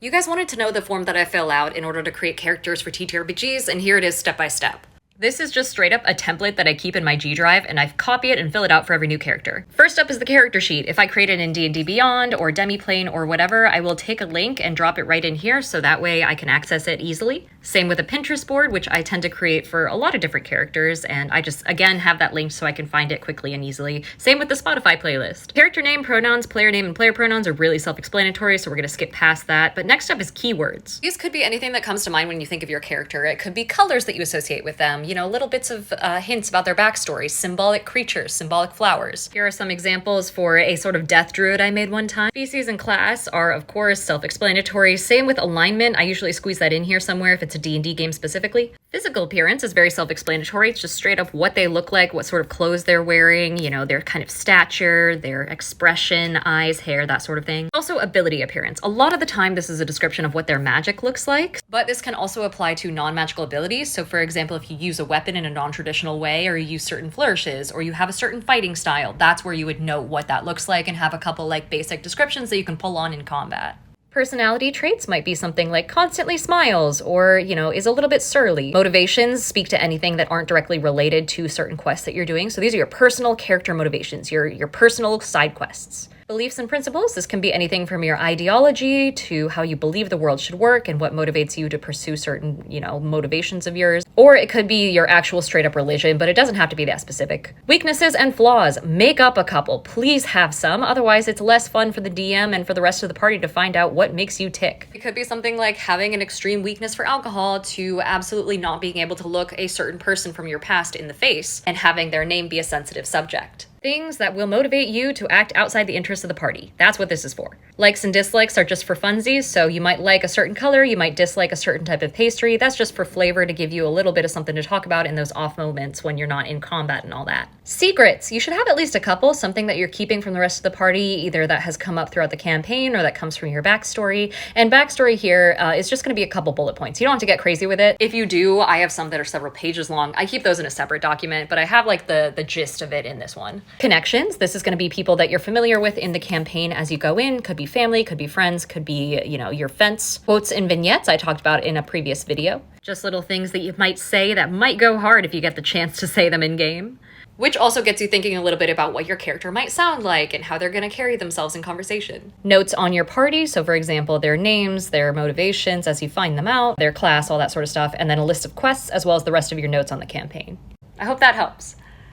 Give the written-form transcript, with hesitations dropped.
You guys wanted to know the form that I fill out in order to create characters for TTRPGs, and here it is step by step. This is just straight up a template that I keep in my G Drive, and I copy it and fill it out for every new character. First up is the character sheet. If I create it in D&D Beyond or Demiplane or whatever, I will take a link and drop it right in here so that way I can access it easily. Same with a Pinterest board, which I tend to create for a lot of different characters, and I just, again, have that linked so I can find it quickly and easily. Same with the Spotify playlist. Character name, pronouns, player name, and player pronouns are really self-explanatory, so we're gonna skip past that. But next up is keywords. These could be anything that comes to mind when you think of your character. It could be colors that you associate with them, little bits of hints about their backstory, symbolic creatures, symbolic flowers. Here are some examples for a sort of death druid I made one time. Species and class are, of course, self-explanatory. Same with alignment. I usually squeeze that in here somewhere if it's a D&D game specifically. Physical appearance is very self-explanatory. It's just straight up what they look like, what sort of clothes they're wearing, their kind of stature, their expression, eyes, hair, that sort of thing. Also, ability appearance. A lot of the time, this is a description of what their magic looks like, but this can also apply to non-magical abilities. So for example, if you use a weapon in a non-traditional way, or you use certain flourishes, or you have a certain fighting style, that's where you would know what that looks like and have a couple basic descriptions that you can pull on in combat. Personality traits might be something like constantly smiles or, is a little bit surly. Motivations speak to anything that aren't directly related to certain quests that you're doing. So these are your personal character motivations, your personal side quests. Beliefs and principles, this can be anything from your ideology to how you believe the world should work and what motivates you to pursue certain, motivations of yours. Or it could be your actual straight up religion, but it doesn't have to be that specific. Weaknesses and flaws, make up a couple. Please have some, otherwise it's less fun for the DM and for the rest of the party to find out what makes you tick. It could be something like having an extreme weakness for alcohol to absolutely not being able to look a certain person from your past in the face and having their name be a sensitive subject. Things that will motivate you to act outside the interests of the party. That's what this is for. Likes and dislikes are just for funsies, so you might like a certain color, you might dislike a certain type of pastry. That's just for flavor to give you a little bit of something to talk about in those off moments when you're not in combat and all that. Secrets. You should have at least a couple, something that you're keeping from the rest of the party, either that has come up throughout the campaign or that comes from your backstory. And backstory here is just going to be a couple bullet points. You don't have to get crazy with it. If you do, I have some that are several pages long. I keep those in a separate document, but I have the gist of it in this one. Connections. This is going to be people that you're familiar with in the campaign as you go in. Could be family, could be friends, could be, your fence. Quotes and vignettes I talked about in a previous video. Just little things that you might say that might go hard if you get the chance to say them in game. Which also gets you thinking a little bit about what your character might sound like and how they're going to carry themselves in conversation. Notes on your party, so for example, their names, their motivations as you find them out, their class, all that sort of stuff, and then a list of quests as well as the rest of your notes on the campaign. I hope that helps.